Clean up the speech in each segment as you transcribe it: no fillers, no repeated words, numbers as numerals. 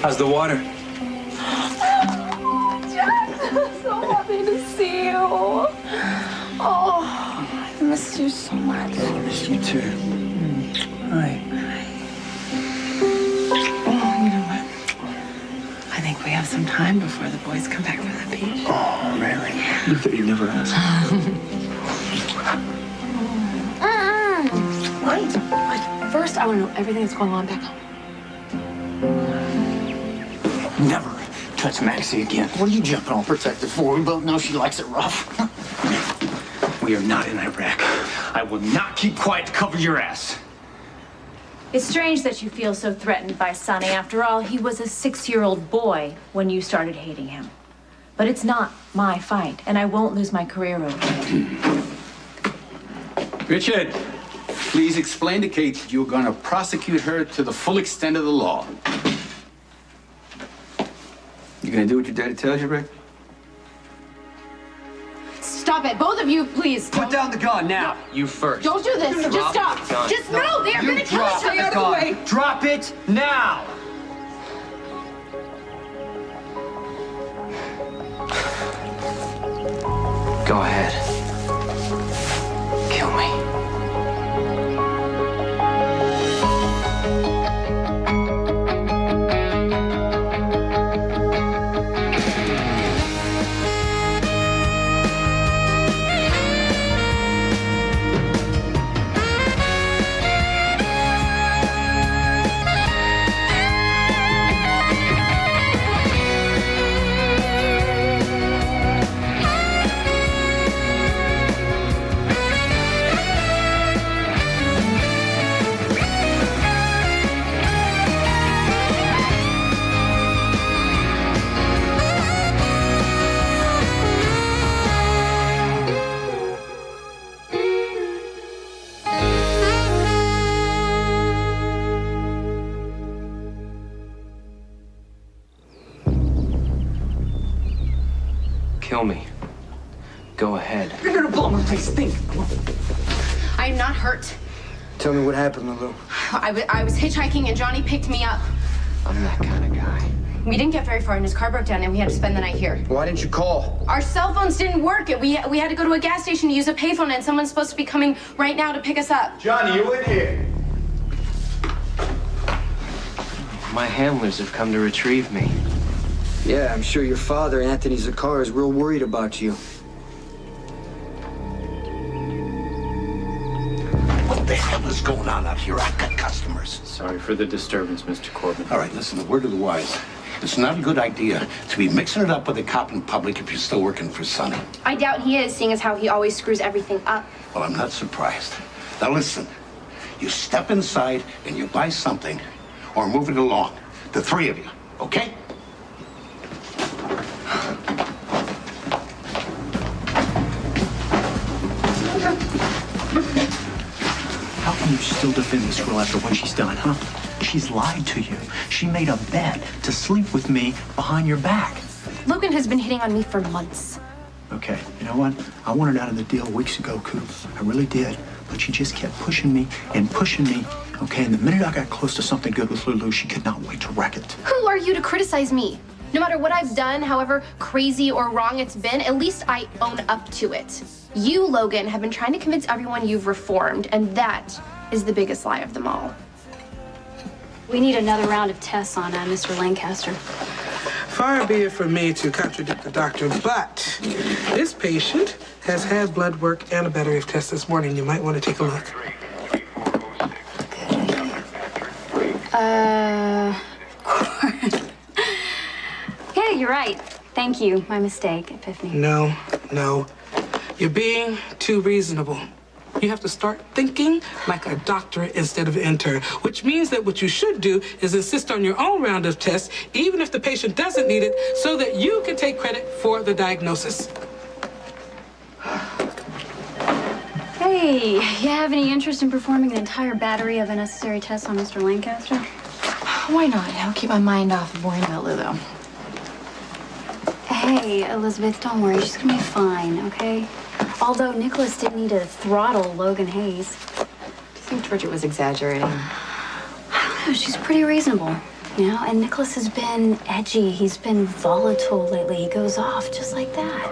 How's the water? Jack, I'm so happy to see you. Oh, I missed you so much. I missed you too. Hi. Oh, you know what? I think we have some time before the boys come back from the beach. Oh, Mary. You thought you never asked. What? First, I want to know everything that's going on back home. Never touch Maxie again. What are you jumping all protected for? We both know she likes it rough. We are not in Iraq. I will not keep quiet to cover your ass. It's strange that you feel so threatened by Sonny. After all, he was a 6-year-old boy when you started hating him. But it's not my fight, and I won't lose my career over it. Richard, please explain to Kate that you're going to prosecute her to the full extent of the law. You gonna do what your daddy tells you, Rick? Stop it, both of you, please. Put down the gun now. You first. Don't do this. Just stop. Just no. They're gonna kill us. Stay out of the way. Drop it now. Go ahead. Kill me. Kill me. Go ahead. You're gonna blow my face. Think. I am not hurt. Tell me what happened, Lulu. I was hitchhiking and Johnny picked me up. I'm that kind of guy. We didn't get very far and his car broke down and we had to spend the night here. Why didn't you call? Our cell phones didn't work. We had to go to a gas station to use a payphone and someone's supposed to be coming right now to pick us up. Johnny, you in here? My handlers have come to retrieve me. Yeah, I'm sure your father, Anthony Zakar, is real worried about you. What the hell is going on out here? I've got customers. Sorry for the disturbance, Mr. Corbin. All right, listen, a word of the wise. It's not a good idea to be mixing it up with a cop in public if you're still working for Sonny. I doubt he is, seeing as how he always screws everything up. Well, I'm not surprised. Now listen, you step inside and you buy something or move it along. The three of you, okay? How can you still defend this girl after what she's done, huh? She's lied to you. She made a bet to sleep with me behind your back. Logan has been hitting on me for months. Okay, you know what? I wanted out of the deal weeks ago, Coop. I really did. But she just kept pushing me and pushing me. Okay, and the minute I got close to something good with Lulu, she could not wait to wreck it. Who are you to criticize me? No matter what I've done, however crazy or wrong it's been, at least I own up to it. You, Logan, have been trying to convince everyone you've reformed, and that is the biggest lie of them all. We need another round of tests on Mr. Lancaster. Far be it from me to contradict the doctor, but this patient has had blood work and a battery of tests this morning. You might want to take a look. Yeah, you're right. Thank you. My mistake, Epiphany. No. You're being too reasonable. You have to start thinking like a doctor instead of an intern, which means that what you should do is insist on your own round of tests, even if the patient doesn't need it, so that you can take credit for the diagnosis. Hey, you have any interest in performing an entire battery of unnecessary tests on Mr. Lancaster? Why not? I'll keep my mind off of worrying about Lulu. Hey, Elizabeth, don't worry. She's gonna be fine, okay? Although Nicholas did need to throttle Logan Hayes. Do you think Bridget was exaggerating? I don't know, she's pretty reasonable. You know, and Nicholas has been edgy. He's been volatile lately. He goes off just like that.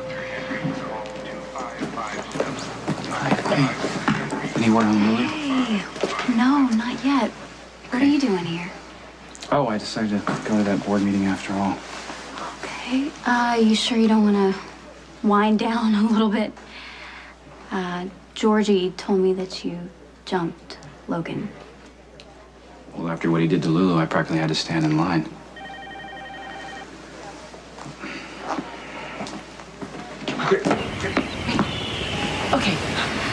Anyone on Lulu? Hey, no, not yet. What are you doing here? Oh, I decided to go to that board meeting after all. Okay. You sure you don't want to wind down a little bit? Georgie told me that you jumped Logan. Well, after what he did to Lulu, I practically had to stand in line. Okay.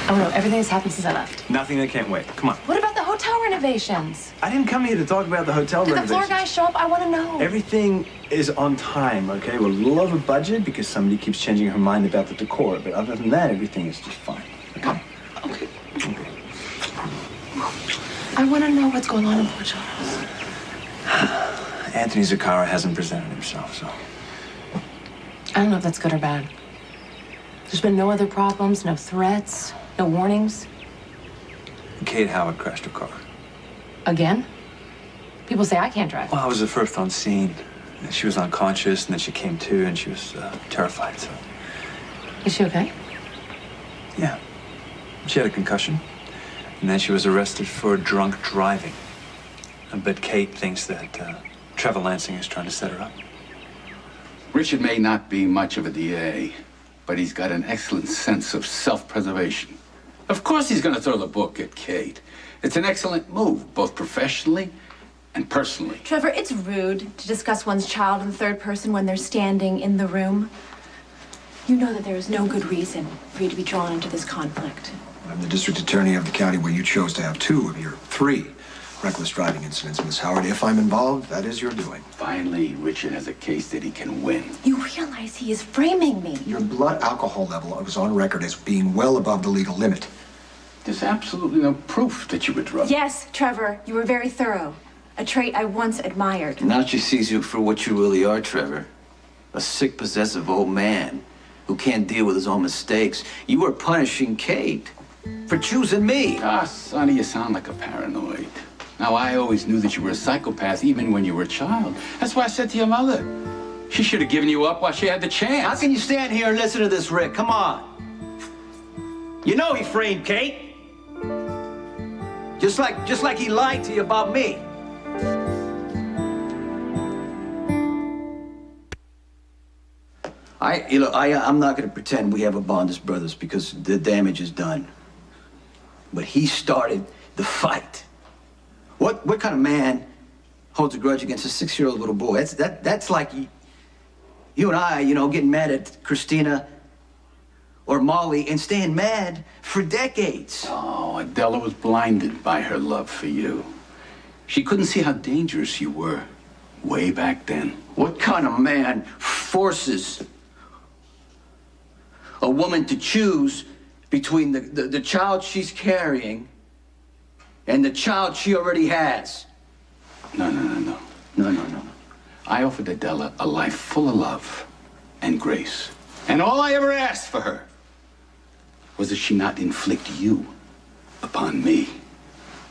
Oh no, everything's happened since I left. Nothing that can't wait. Come on. What about the hotel renovations? I didn't come here to talk about the hotel Did the renovations. floor guys show up? I want to know. Everything is on time, okay? We're a little over budget because somebody keeps changing her mind about the decor. But other than that, everything is just fine. Okay? Okay. I want to know what's going on in Port Charles. Anthony Zaccara hasn't presented himself, so. I don't know if that's good or bad. There's been no other problems, no threats, no warnings. Kate Howard crashed her car. Again? People say I can't drive. Well, I was the first on scene. She was unconscious, and then she came to, and she was terrified, so. Is she okay? Yeah. She had a concussion. And then she was arrested for drunk driving. But Kate thinks that Trevor Lansing is trying to set her up. Richard may not be much of a DA, but he's got an excellent sense of self-preservation. Of course he's going to throw the book at Kate. It's an excellent move, both professionally and personally. Trevor, it's rude to discuss one's child in the third person when they're standing in the room. You know that there is no good reason for you to be drawn into this conflict. I'm the district attorney of the county where you chose to have 2 of your 3 reckless driving incidents, Miss Howard. If I'm involved, that is your doing. Finally, Richard has a case that he can win. You realize he is framing me. Your blood alcohol level was on record as being well above the legal limit. There's absolutely no proof that you were drugged. Yes, Trevor, you were very thorough. A trait I once admired. Now she sees you for what you really are, Trevor. A sick, possessive old man who can't deal with his own mistakes. You were punishing Kate for choosing me. Ah, Sonny, you sound like a paranoid. Now, I always knew that you were a psychopath even when you were a child. That's why I said to your mother, she should have given you up while she had the chance. How can you stand here and listen to this, Rick? Come on. You know he framed Kate. Just like he lied to you about me. I'm not going to pretend we have a bond as brothers because the damage is done. But he started the fight. What kind of man holds a grudge against a 6-year-old little boy? That's like you and I, getting mad at Christina or Molly and staying mad for decades. Oh, Adela was blinded by her love for you. She couldn't see how dangerous you were way back then. What kind of man forces a woman to choose between the child she's carrying and the child she already has? No. I offered Adela a life full of love and grace. And all I ever asked for her was that she not inflict you upon me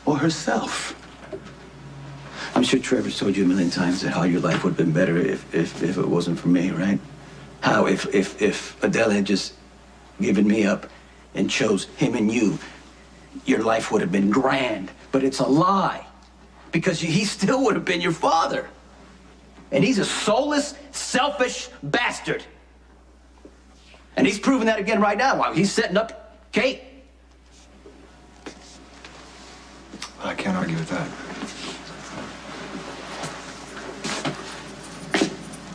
or herself. I'm sure Trevor's told you a million times that how your life would have been better if it wasn't for me, right? How if Adele had just given me up and chose him and you, your life would have been grand. But it's a lie, because he still would have been your father. And he's a soulless, selfish bastard. And he's proving that again right now while he's setting up Kate. I can't argue with that.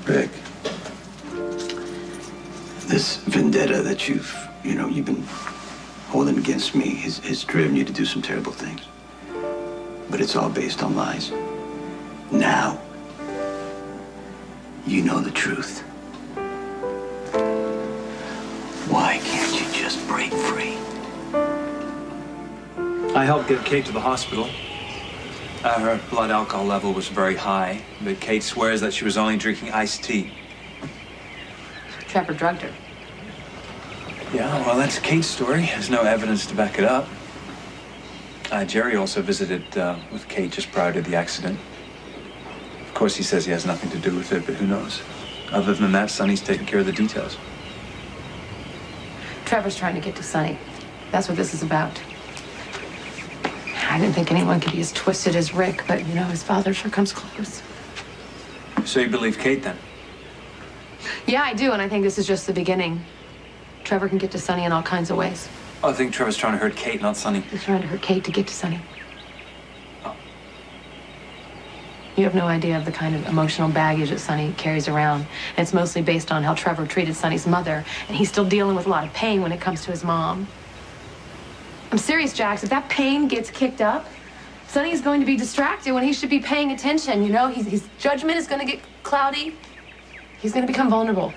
Rick, this vendetta that you've been holding against me has driven you to do some terrible things. But it's all based on lies. Now, you know the truth. Why can't you just break free? I helped get Kate to the hospital. Her blood alcohol level was very high, but Kate swears that she was only drinking iced tea. Trevor drugged her. Yeah, well, that's Kate's story. There's no evidence to back it up. Jerry also visited with Kate just prior to the accident. Of course, he says he has nothing to do with it, but who knows? Other than that, Sonny's taking care of the details. Trevor's trying to get to Sonny. That's what this is about. I didn't think anyone could be as twisted as Rick, but, you know, his father sure comes close. So you believe Kate, then? Yeah, I do, and I think this is just the beginning. Trevor can get to Sonny in all kinds of ways. Oh, I think Trevor's trying to hurt Kate, not Sonny. He's trying to hurt Kate to get to Sonny. You have no idea of the kind of emotional baggage that Sonny carries around. And it's mostly based on how Trevor treated Sonny's mother, and he's still dealing with a lot of pain when it comes to his mom. I'm serious, Jax. If that pain gets kicked up, Sonny's going to be distracted when he should be paying attention, you know? His judgment is going to get cloudy. He's going to become vulnerable.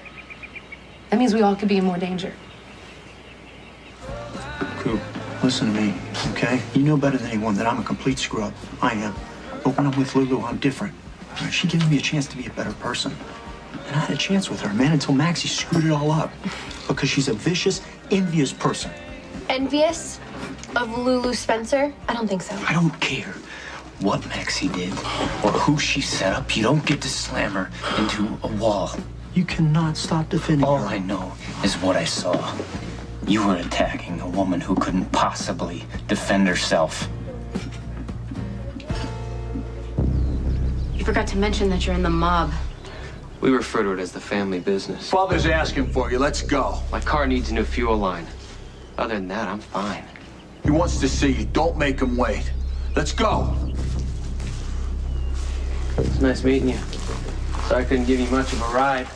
That means we all could be in more danger. Coop, listen to me, okay? You know better than anyone that I'm a complete screw-up. I am. But when I'm with Lulu, I'm different. She gives me a chance to be a better person. And I had a chance with her, man, until Maxie screwed it all up. Because she's a vicious, envious person. Envious of Lulu Spencer? I don't think so. I don't care what Maxie did or who she set up. You don't get to slam her into a wall. You cannot stop defending her. All I know is what I saw. You were attacking a woman who couldn't possibly defend herself. You forgot to mention that you're in the mob. We refer to it as the family business. Father's asking for you. Let's go. My car needs a new fuel line. Other than that, I'm fine. He wants to see you. Don't make him wait. Let's go. It's nice meeting you. Sorry I couldn't give you much of a ride.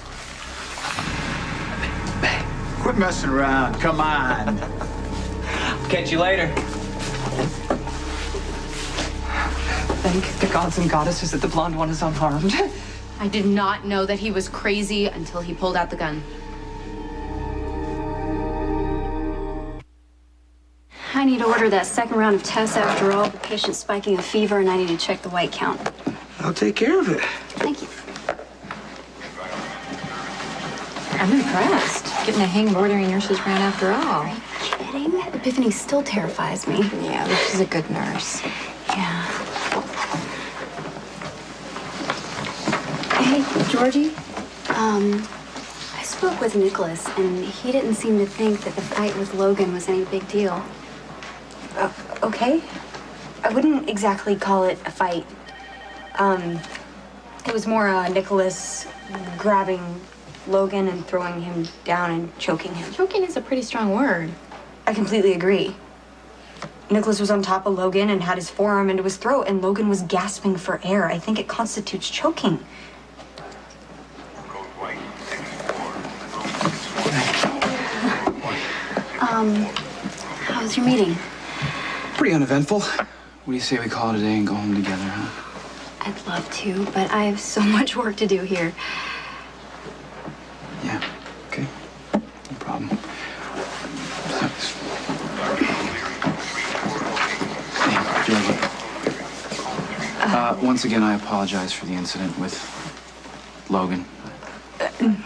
Quit messing around. Come on. Catch you later. Thank the gods and goddesses that the blonde one is unharmed. I did not know that he was crazy until he pulled out the gun. I need to order that second round of tests after all. The patient's spiking a fever, and I need to check the white count. I'll take care of it. Thank you. I'm impressed. Getting a hang of ordering nurses around after all. Are you kidding? Epiphany still terrifies me. Yeah, but she's a good nurse. Yeah. Hey, Georgie. I spoke with Nicholas, and he didn't seem to think that the fight with Logan was any big deal. Okay. I wouldn't exactly call it a fight. It was more Nicholas grabbing Logan and throwing him down and choking him. Choking is a pretty strong word. I completely agree. Nicholas was on top of Logan and had his forearm into his throat, and Logan was gasping for air. I think it constitutes choking. How was your meeting? Pretty uneventful. What do you say we call it a day and go home together, huh? I'd love to, but I have so much work to do here. Yeah, okay. No problem. Hey, Georgie. Once again, I apologize for the incident with Logan.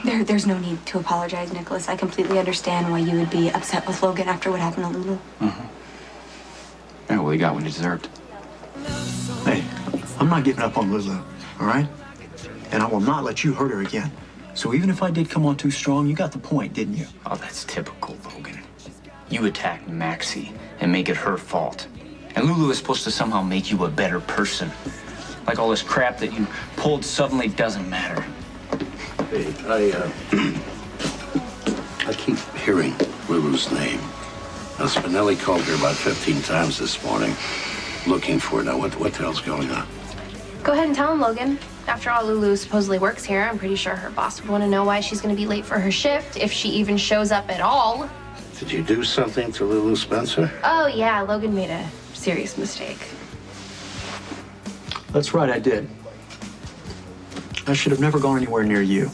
There's no need to apologize, Nicholas. I completely understand why you would be upset with Logan after what happened to Lulu. Yeah, well, he got what he deserved. Hey, I'm not giving up on Lulu, all right? And I will not let you hurt her again. So even if I did come on too strong, you got the point, didn't you? Oh, that's typical, Logan. You attack Maxie and make it her fault. And Lulu is supposed to somehow make you a better person. Like all this crap that you pulled suddenly doesn't matter. Hey, I keep hearing Lulu's name. Now, Spinelli called her about 15 times this morning looking for her. Now, what the hell's going on? Go ahead and tell him, Logan. After all, Lulu supposedly works here. I'm pretty sure her boss would want to know why she's going to be late for her shift, if she even shows up at all. Did you do something to Lulu Spencer? Oh, yeah, Logan made a serious mistake. That's right, I did. I should have never gone anywhere near you.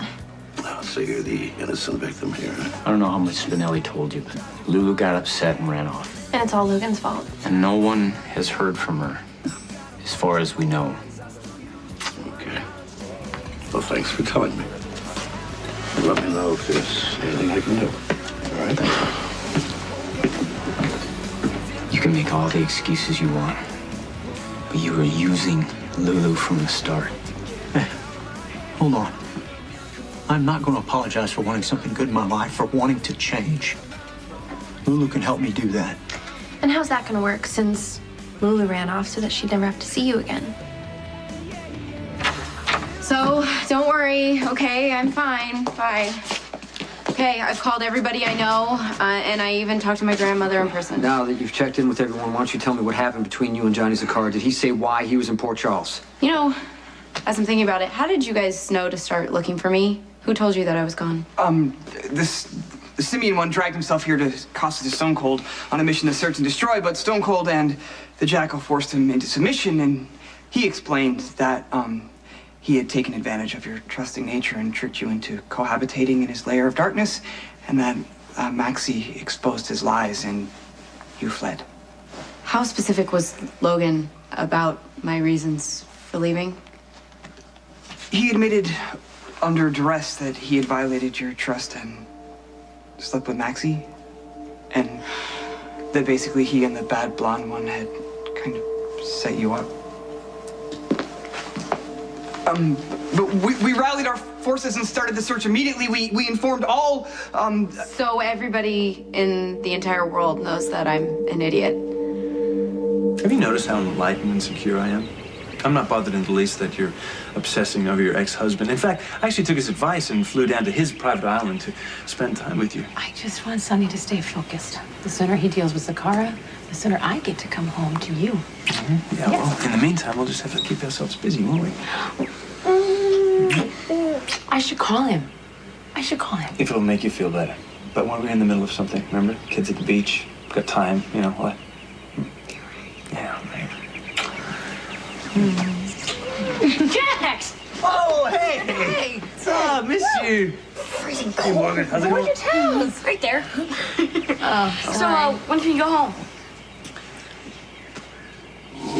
Oh, so you're the innocent victim here. I don't know how much Spinelli told you, but Lulu got upset and ran off. And it's all Logan's fault. And no one has heard from her, as far as we know. Okay. Well, thanks for telling me. Let me know if there's anything I can do. All right? You can make all the excuses you want, but you were using Lulu from the start. hold on. I'm not going to apologize for wanting something good in my life, for wanting to change. Lulu can help me do that. And how's that gonna work since Lulu ran off so that she'd never have to see you again? So, don't worry, okay? I'm fine. Okay, I've called everybody I know, and I even talked to my grandmother in person. Now that you've checked in with everyone, why don't you tell me what happened between you and Johnny Zakara? Did he say why he was in Port Charles? You know, as I'm thinking about it, how did you guys know to start looking for me? Who told you that I was gone? The Simeon one dragged himself here to Casa de Stone Cold on a mission to search and destroy, but Stone Cold and the Jackal forced him into submission, and he explained that, he had taken advantage of your trusting nature and tricked you into cohabitating in his lair of darkness, and that Maxie exposed his lies and you fled. How specific was Logan about my reasons for leaving? He admitted under duress that he had violated your trust and slept with Maxie, and that basically he and the bad blonde one had kind of set you up. But we rallied our forces and started the search immediately. We informed all, So everybody in the entire world knows that I'm an idiot. Have you noticed how enlightened and secure I am? I'm not bothered in the least that you're obsessing over your ex-husband. In fact, I actually took his advice and flew down to his private island to spend time with you. I just want Sonny to stay focused. The sooner he deals with Zakara, the sooner I get to come home to you. Mm-hmm. Yeah, well, in the meantime, we'll just have to keep ourselves busy, won't we? I should call him. If it'll make you feel better. But when we're in the middle of something, remember? Kids at the beach, got time, you know, what? Yeah, right. Jax! Oh, hey! What's up? Miss you. Freezing Hey, cold. Morgan, how's it Where's going? your towels? Right there. So, when can you go home?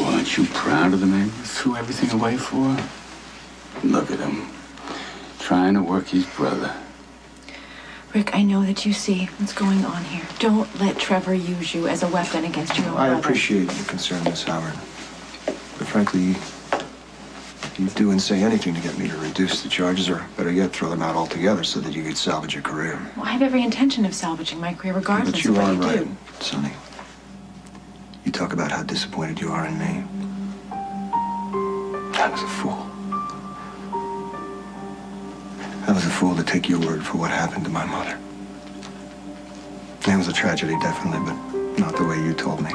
Aren't you proud of the man you threw everything away for? Look at him, trying to work his brother. Rick, I know that you see what's going on here. Don't let Trevor use you as a weapon against your own I brother. appreciate your concern, Miss Howard. But frankly, you'd do and say anything to get me to reduce the charges, or better yet, throw them out altogether so that you could salvage your career. Well, I have every intention of salvaging my career regardless But you of what are you right, do. Sonny. You talk about how disappointed you are in me. I was a fool. I was a fool to take your word for what happened to my mother. It was a tragedy, definitely, but not the way you told me.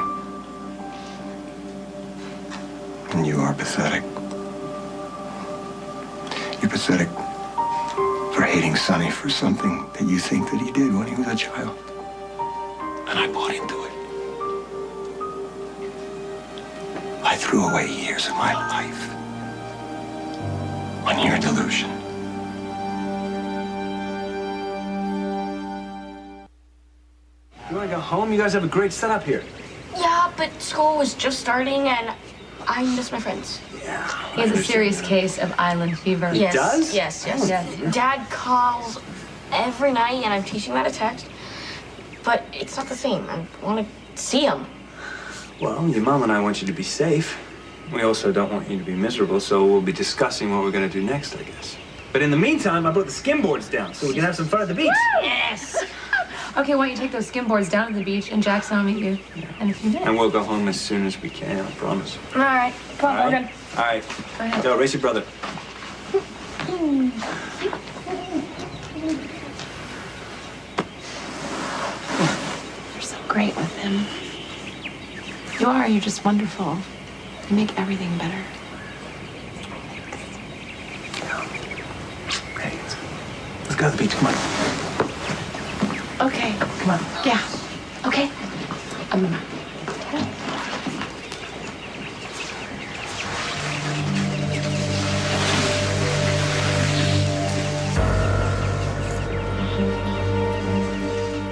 And you are pathetic. You're pathetic for hating Sonny for something that you think that he did when he was a child. And I bought into it. I threw away years of my life on your delusion. You want to go home? You guys have a great setup here. Yeah, but school was just starting and I miss my friends. Yeah. He has a serious case of island fever. Yes. does? Yes. Yeah. Dad calls every night and I'm teaching that a text. But it's not the same. I want to see him. Well, your mom and I want you to be safe. We also don't want you to be miserable, so we'll be discussing what we're going to do next, I guess. But in the meantime, I brought the skimboards down so we can have some fun at the beach. Yes. Okay, why don't you take those skim boards down to the beach and Jackson will meet you in a few minutes. And we'll go home as soon as we can, I promise. All right. Come on, All Morgan. right? All right. Go ahead. Go, race your brother. You're so great with him. You are. You're just wonderful. You make everything better. Hey, let's go to the beach. Come on. Okay. Come on. Yeah. Okay.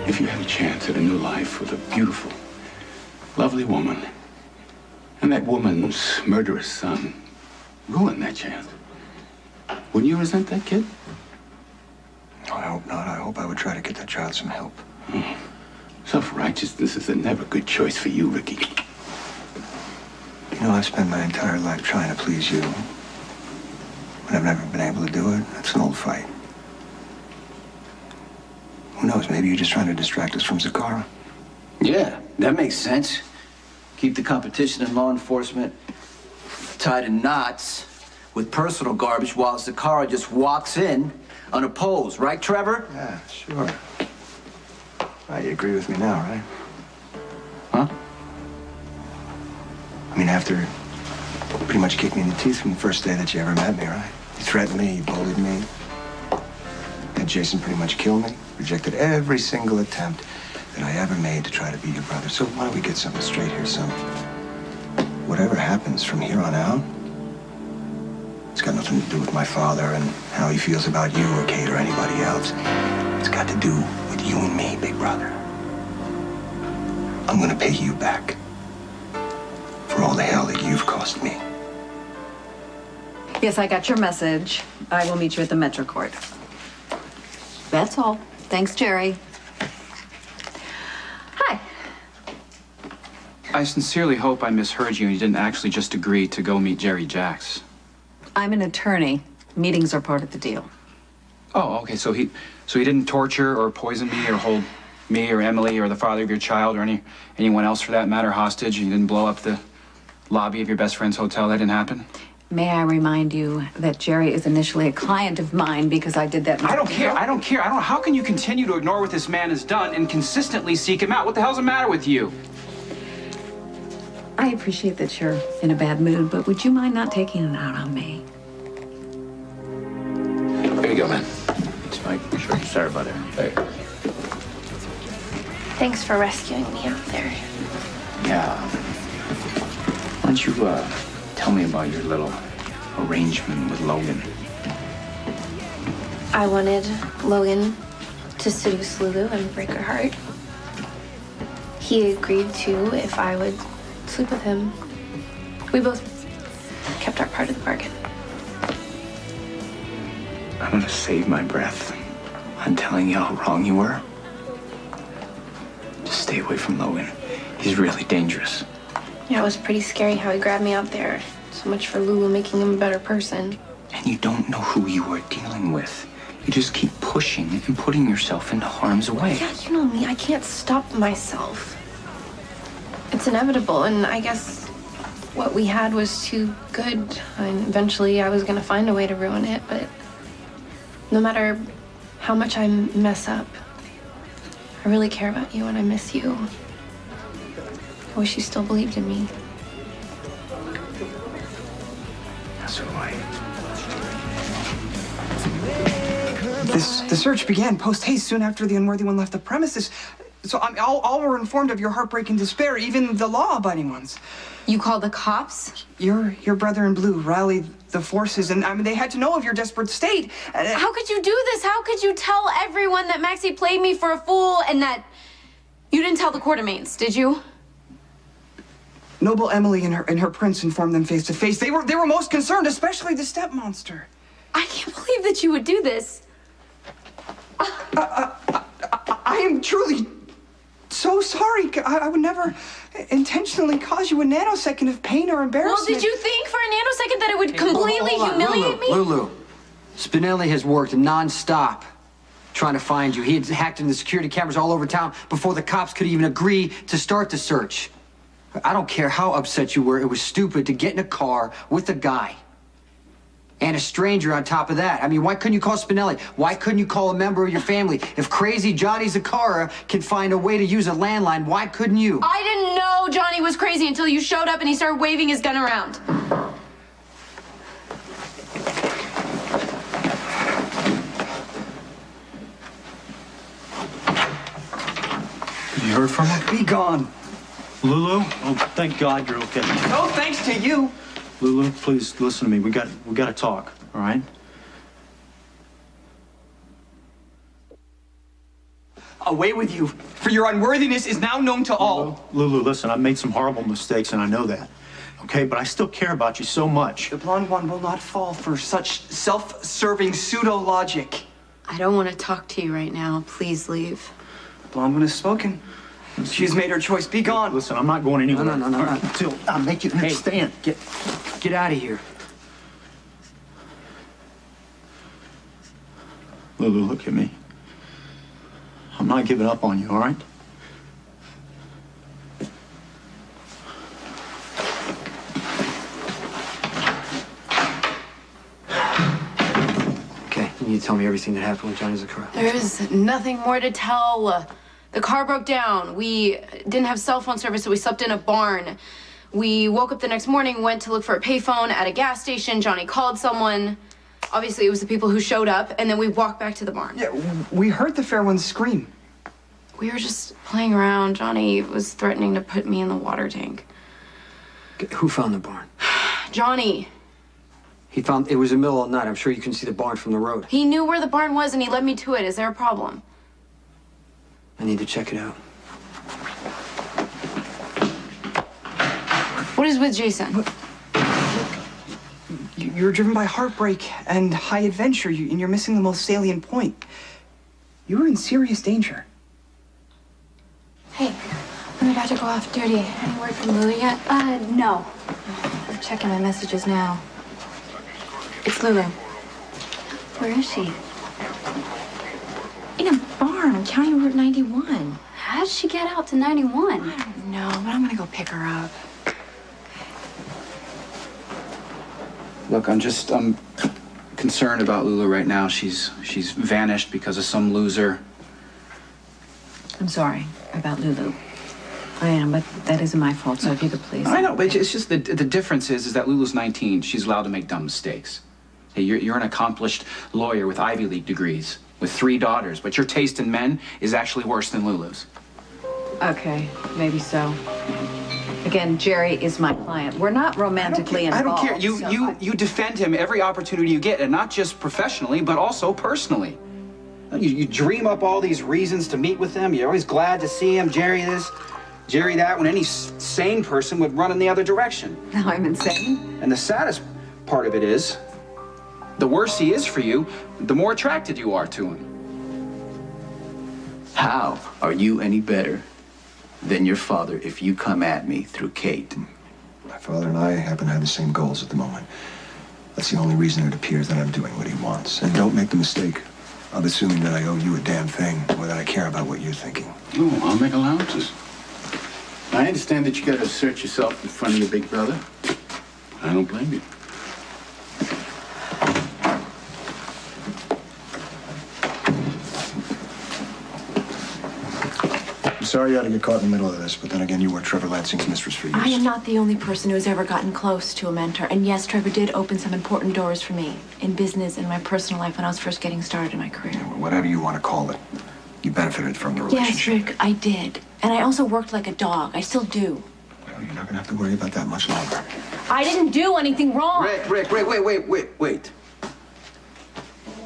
If you had a chance at a new life with a beautiful, lovely woman, and that woman's murderous son ruined that chance, wouldn't you resent that kid? I hope not. I hope I would try to get that child some help. Self-righteousness is a never good choice for you, Ricky. You know, I've spent my entire life trying to please you. But I've never been able to do it. That's an old fight. Who knows? Maybe you're just trying to distract us from Zakara. Yeah, that makes sense. Keep the competition in law enforcement tied in knots with personal garbage while Zakara just walks in unopposed. Right, Trevor? Yeah, sure. Right, you agree with me now, right? Huh? I mean, after pretty much kicked me in the teeth from the first day that you ever met me, right? You threatened me, you bullied me. Had Jason pretty much kill me. Rejected every single attempt that I ever made to try to be your brother. So why don't we get something straight here, son? Whatever happens from here on out, it's got nothing to do with my father and how he feels about you or Kate or anybody else. It's got to do with you and me, big brother. I'm gonna pay you back for all the hell that you've cost me. Yes, I got your message. I will meet you at the Metro Court. That's all. Thanks, Jerry. Hi. I sincerely hope I misheard you and you didn't actually just agree to go meet Jerry Jacks. I'm an attorney. Meetings are part of the deal. Oh, okay. So he didn't torture or poison me or hold me or Emily or the father of your child or anyone else for that matter hostage. You didn't blow up the lobby of your best friend's hotel. That didn't happen. May I remind you that Jerry is initially a client of mine because I did that. I don't care. How can you continue to ignore what this man has done and consistently seek him out? What the hell's the matter with you? I appreciate that you're in a bad mood, but would you mind not taking it out on me? Here you go, man. It's Mike. Sure. Sorry about it. Hey. Thanks for rescuing me out there. Yeah. Why don't you tell me about your little arrangement with Logan? I wanted Logan to seduce Lulu and break her heart. He agreed to if I would sleep with him. We both kept our part of the bargain. I'm gonna save my breath on telling you how wrong you were. Just stay away from Logan. He's really dangerous. Yeah, it was pretty scary how he grabbed me out there. So much for Lulu making him a better person. And you don't know who you are dealing with. You just keep pushing and putting yourself into harm's way. Yeah, you know me. I can't stop myself. It's inevitable, and I guess what we had was too good. And eventually I was gonna find a way to ruin it, but no matter how much I mess up, I really care about you and I miss you. I wish you still believed in me. So do I. The search began post-haste soon after the unworthy one left the premises. So all were informed of your heartbreak and despair, even the law-abiding ones. You called the cops? Your brother in blue rallied the forces, and I mean, they had to know of your desperate state. How could you do this? How could you tell everyone that Maxie played me for a fool and that you didn't tell the Quartermains, did you? Noble Emily and her prince informed them face to face. They were most concerned, especially the step monster. I can't believe that you would do this. I am truly so sorry. I would never intentionally cause you a nanosecond of pain or embarrassment. Well, did you think for a nanosecond that it would completely humiliate me? Lulu, Spinelli has worked non-stop trying to find you. He had hacked into the security cameras all over town before the cops could even agree to start the search. I don't care how upset you were. It was stupid to get in a car with a guy. And a stranger on top of that. I mean, why couldn't you call Spinelli? Why couldn't you call a member of your family? If crazy Johnny Zakara can find a way to use a landline, why couldn't you? I didn't know Johnny was crazy until you showed up and he started waving his gun around. You heard from her? Be gone. Lulu? Oh, thank God you're okay. No thanks to you. Lulu, please listen to me. We got to talk, all right? Away with you, for your unworthiness is now known to all. Lulu, listen, I've made some horrible mistakes, and I know that. Okay, but I still care about you so much. The blonde one will not fall for such self-serving pseudo-logic. I don't want to talk to you right now. Please leave. The blonde one has spoken. She's made her choice. Be gone. Listen, I'm not going anywhere. No. Until I make you understand. Get out of here. Lulu, look at me. I'm not giving up on you, all right? Okay, you need to tell me everything that happened with Johnny Zakura. There is nothing more to tell. The car broke down. We didn't have cell phone service, so we slept in a barn. We woke up the next morning, went to look for a payphone at a gas station. Johnny called someone. Obviously, it was the people who showed up, and then we walked back to the barn. Yeah, we heard the fair ones scream. We were just playing around. Johnny was threatening to put me in the water tank. Who found the barn? Johnny. He found it was in the middle of the night. I'm sure you can see the barn from the road. He knew where the barn was, and he led me to it. Is there a problem? I need to check it out. What is with Jason? You're driven by heartbreak and high adventure, and you're missing the most salient point. You were in serious danger. Hey, I'm about to go off duty. Any word from Lulu yet? No. I'm checking my messages now. It's Lulu. Where is she? In a barn on County Route 91. How did she get out to 91? I don't know, but I'm gonna go pick her up. Look, I'm concerned about Lulu right now. She's vanished because of some loser. I'm sorry about Lulu. I am, but that isn't my fault, so if you could please. I know, but it's just the difference is that Lulu's 19. She's allowed to make dumb mistakes. Hey, you're an accomplished lawyer with Ivy League degrees, with 3 daughters, but your taste in men is actually worse than Lulu's. Okay, maybe so. Again, Jerry is my client. We're not romantically involved. I don't care. You defend him every opportunity you get, and not just professionally, but also personally. You dream up all these reasons to meet with him. You're always glad to see him. Jerry this, Jerry that, when any sane person would run in the other direction. Now I'm insane? And the saddest part of it is, the worse he is for you, the more attracted you are to him. How are you any better than your father if you come at me through Kate? My father and I happen to have the same goals at the moment. That's the only reason it appears that I'm doing what he wants. And don't make the mistake of assuming that I owe you a damn thing or that I care about what you're thinking. Oh, I'll make allowances. I understand that you got to assert yourself in front of your big brother. I don't blame you. I'm sorry you had to get caught in the middle of this, but then again, you were Trevor Lansing's mistress for years. I am not the only person who has ever gotten close to a mentor. And yes, Trevor did open some important doors for me in business and my personal life when I was first getting started in my career. Yeah, well, whatever you want to call it, you benefited from the relationship. Yes, Rick, I did. And I also worked like a dog. I still do. Well, you're not going to have to worry about that much longer. I didn't do anything wrong. Rick, wait.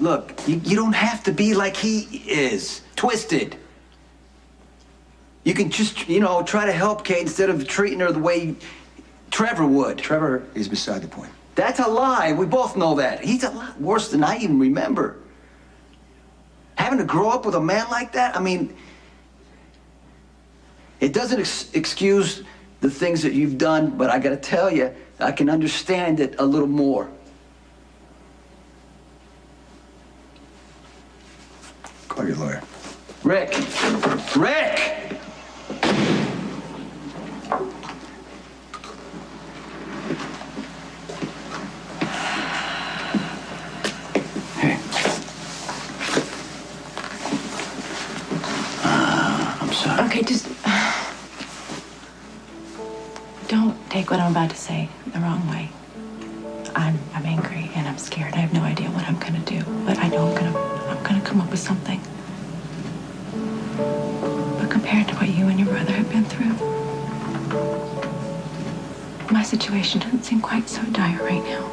Look, you don't have to be like he is, twisted. You can just, try to help Kate instead of treating her the way Trevor would. Trevor is beside the point. That's a lie. We both know that. He's a lot worse than I even remember. Having to grow up with a man like that, I mean, it doesn't excuse the things that you've done, but I gotta tell you, I can understand it a little more. Call your lawyer. Rick! Hey. I'm sorry. Okay, just don't take what I'm about to say the wrong way. I'm angry and I'm scared. I have no idea what I'm gonna do, but I know I'm gonna come up with something. But compared to what you and your brother have been through, my situation doesn't seem quite so dire right now.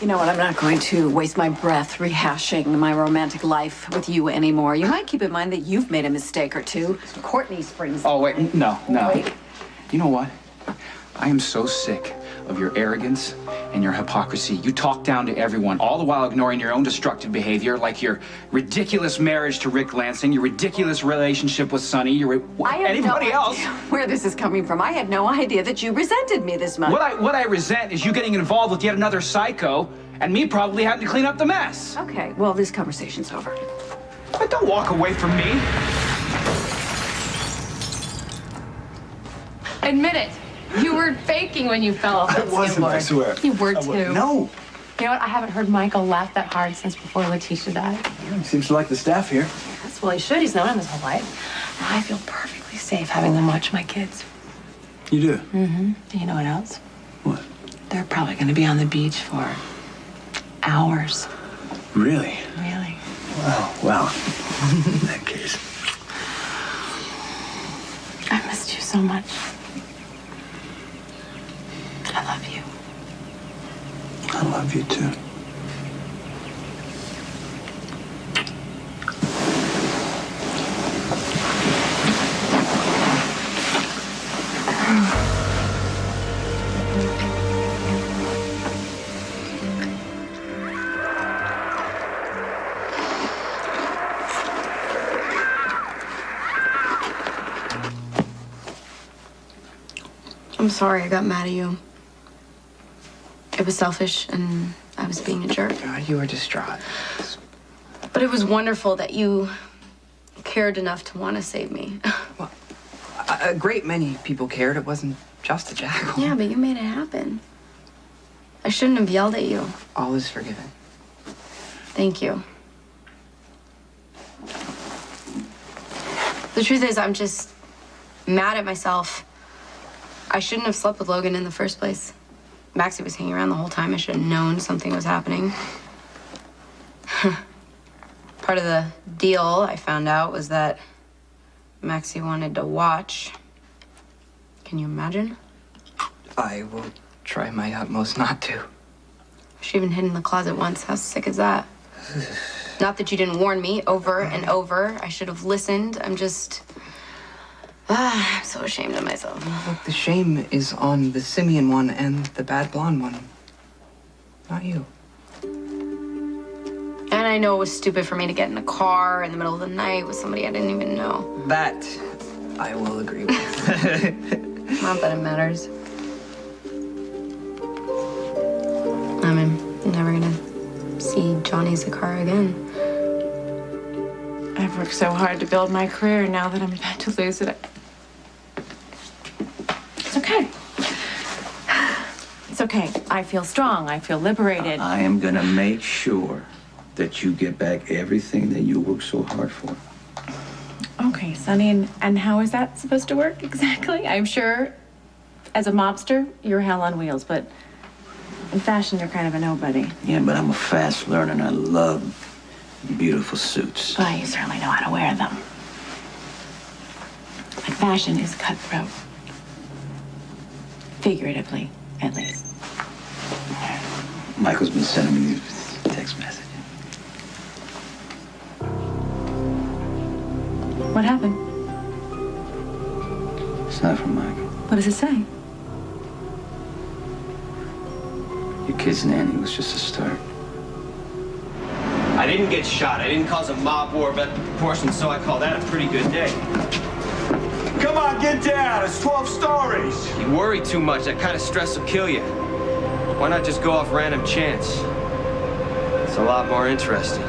You know what? I'm not going to waste my breath rehashing my romantic life with you anymore. You might keep in mind that you've made a mistake or two. Courtney Springs. Oh, wait, no. Wait. You know what? I am so sick of your arrogance and your hypocrisy. You talk down to everyone, all the while ignoring your own destructive behavior, like your ridiculous marriage to Rick Lansing, your ridiculous relationship with Sonny, I have anybody no else. idea where this is coming from. I had no idea that you resented me this much. What I resent is you getting involved with yet another psycho and me probably having to clean up the mess. Okay, well, this conversation's over. But don't walk away from me. Admit it. You were faking when you fell off that wasn't, skateboard. I swear. You were I too. No. You know what? I haven't heard Michael laugh that hard since before Letitia died. He seems to like the staff here. That's well, he should. He's known him his whole life. Now I feel perfectly safe having them watch my kids. You do? Mm-hmm. You know what else? What? They're probably going to be on the beach for hours. Really? Really. Wow. Wow. In that case. I missed you so much. I love you. I love you too. I'm sorry I got mad at you. It was selfish and I was being a jerk. God, you were distraught. But it was wonderful that you cared enough to want to save me. A great many people cared. It wasn't just a jackal. Yeah, but you made it happen. I shouldn't have yelled at you. All is forgiven. Thank you. The truth is, I'm just mad at myself. I shouldn't have slept with Logan in the first place. Maxie was hanging around the whole time. I should have known something was happening. Part of the deal, I found out, was that Maxie wanted to watch. Can you imagine? I will try my utmost not to. She even hid in the closet once. How sick is that? Not that you didn't warn me over and over. I should have listened. I'm just... I'm so ashamed of myself. Look, the shame is on the Simeon one and the bad blonde one. Not you. And I know it was stupid for me to get in a car in the middle of the night with somebody I didn't even know. That I will agree with. Not that it matters. I'm never gonna see Johnny Zakara again. I've worked so hard to build my career. Now that I'm about to lose it, it's okay. It's okay. I feel strong. I feel liberated. I am gonna make sure that you get back everything that you worked so hard for. Okay, Sonny, and how is that supposed to work exactly? I'm sure as a mobster, you're hell on wheels, but in fashion, you're kind of a nobody. Yeah, but I'm a fast learner and I love beautiful suits. Well, you certainly know how to wear them. Like, fashion is cutthroat. Figuratively, at least. Michael's been sending me these text messages. What happened? It's not from Michael. What does it say? Your kid's nanny was just a start. I didn't get shot. I didn't cause a mob war of epic proportions, so I call that a pretty good day. Come on, get down. It's 12 stories. You worry too much. That kind of stress will kill you. Why not just go off random chance? It's a lot more interesting.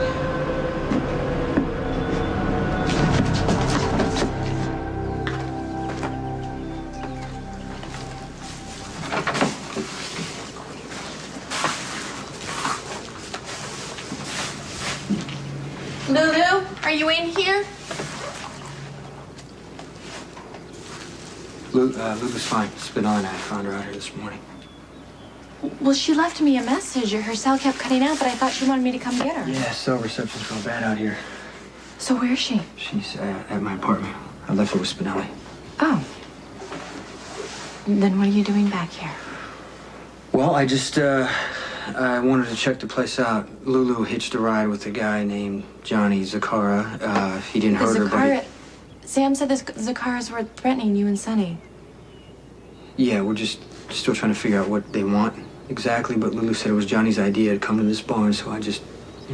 Lulu, are you in here? Lulu's fine. It's been on. I found her out here this morning. Well, she left me a message. Her cell kept cutting out, but I thought she wanted me to come get her. Yeah, cell reception's real bad out here. So where is she? She's at my apartment. I left her with Spinelli. Oh. Then what are you doing back here? Well, I just, I wanted to check the place out. Lulu hitched a ride with a guy named Johnny Zakara. He didn't hurt her, but Sam said the Zakaras were threatening you and Sonny. yeah, we're just Still trying to figure out what they want exactly, but Lulu said it was Johnny's idea to come to this barn, so I just,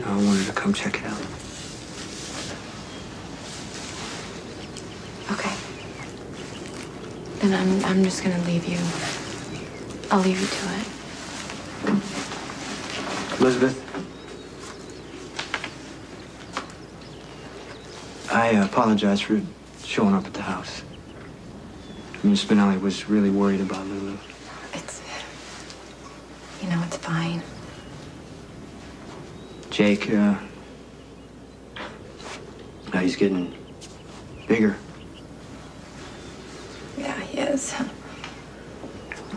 I wanted to come check it out. Okay. Then I'm just gonna leave you. I'll leave you to it. Elizabeth, I apologize for showing up at the house. Miss Spinelli was really worried about Lulu. It's fine. Jake, he's getting bigger. Yeah, he is.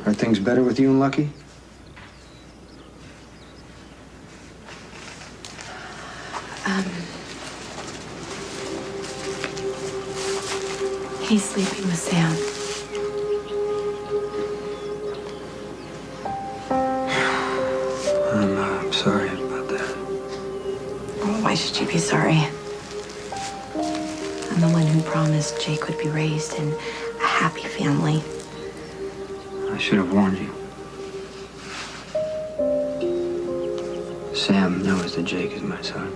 Are things better with you and Lucky? He's sleeping with Sam. I'm sorry about that. Oh, why should you be sorry? I'm the one who promised Jake would be raised in a happy family. I should have warned you. Sam knows that Jake is my son.